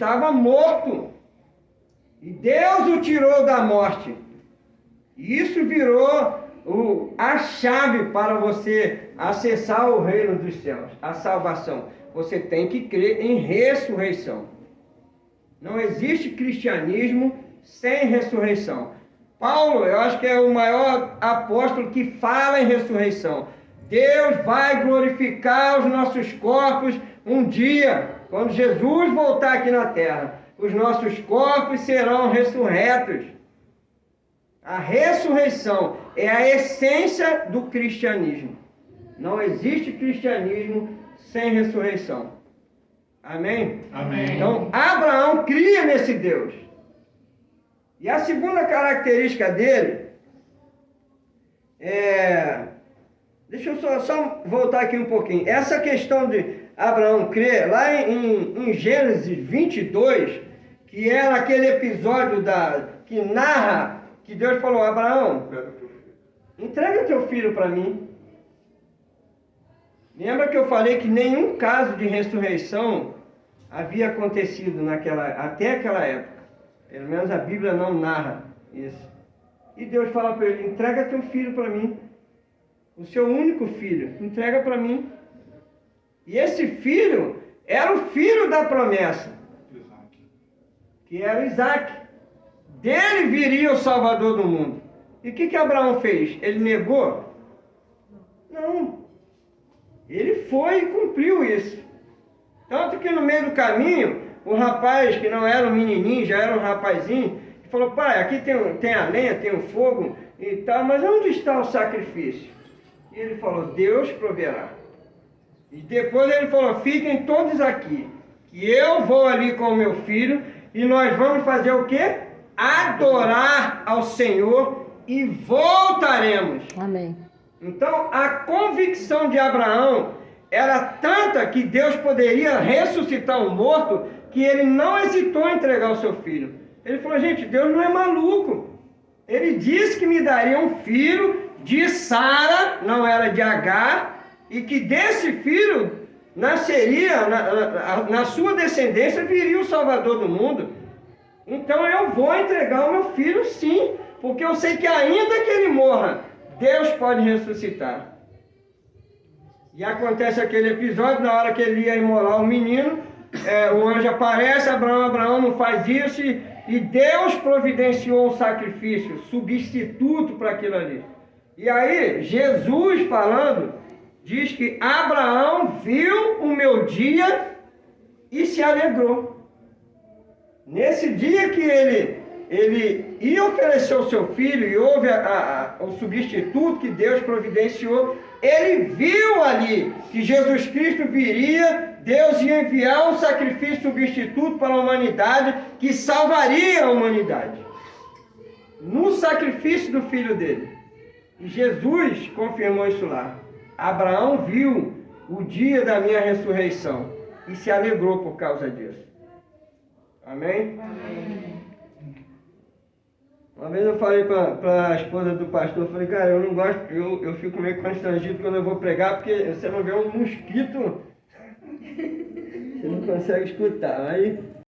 estava morto. E Deus o tirou da morte. E isso virou a chave para você acessar o reino dos céus, a salvação. Você tem que crer em ressurreição. Não existe cristianismo sem ressurreição. Paulo, eu acho que é o maior apóstolo que fala em ressurreição. Deus vai glorificar os nossos corpos um dia, quando Jesus voltar aqui na terra. Os nossos corpos serão ressurretos. A ressurreição é a essência do cristianismo. Não existe cristianismo sem ressurreição. Amém? Amém. Então, Abraão cria nesse Deus. E a segunda característica dele deixa eu só voltar aqui um pouquinho. Essa questão de Abraão crer, lá em Gênesis 22, que era aquele episódio que narra que Deus falou: Abraão, entrega teu filho para mim. Lembra que eu falei que nenhum caso de ressurreição havia acontecido até aquela época. Pelo menos a Bíblia não narra isso. E Deus fala para ele: entrega teu filho para mim. O seu único filho, entrega para mim. E esse filho era o filho da promessa, que era Isaac. Dele viria o Salvador do mundo. E o que Abraão fez? Ele negou? Não. Ele foi e cumpriu isso. Tanto que no meio do caminho, o rapaz, que não era um menininho, já era um rapazinho, falou: pai, aqui tem a lenha, tem o fogo e tal, mas onde está o sacrifício? E ele falou: Deus proverá. E depois ele falou: fiquem todos aqui, que eu vou ali com o meu filho e nós vamos fazer o quê? Adorar ao Senhor e voltaremos. Amém. Então, a convicção de Abraão era tanta que Deus poderia ressuscitar um morto, que ele não hesitou em entregar o seu filho. Ele falou: gente, Deus não é maluco. Ele disse que me daria um filho de Sara, não era de Agar, e que desse filho nasceria, na sua descendência viria o Salvador do mundo. Então eu vou entregar o meu filho, sim, porque eu sei que ainda que ele morra, Deus pode ressuscitar. E acontece aquele episódio, na hora que ele ia imolar o menino, o anjo aparece: Abraão, não faz isso, e Deus providenciou um sacrifício, substituto para aquilo ali. E aí, Jesus falando, diz que Abraão viu o meu dia e se alegrou. Nesse dia que ele ia oferecer o seu filho e houve o substituto que Deus providenciou, ele viu ali que Jesus Cristo viria, Deus ia enviar um sacrifício substituto para a humanidade que salvaria a humanidade. No sacrifício do filho dele. E Jesus confirmou isso lá. Abraão viu o dia da minha ressurreição e se alegrou por causa disso. Amém? Amém. Uma vez eu falei para a esposa do pastor, eu falei: cara, eu não gosto, eu fico meio constrangido quando eu vou pregar, porque você não vê um mosquito, você não consegue escutar. Aí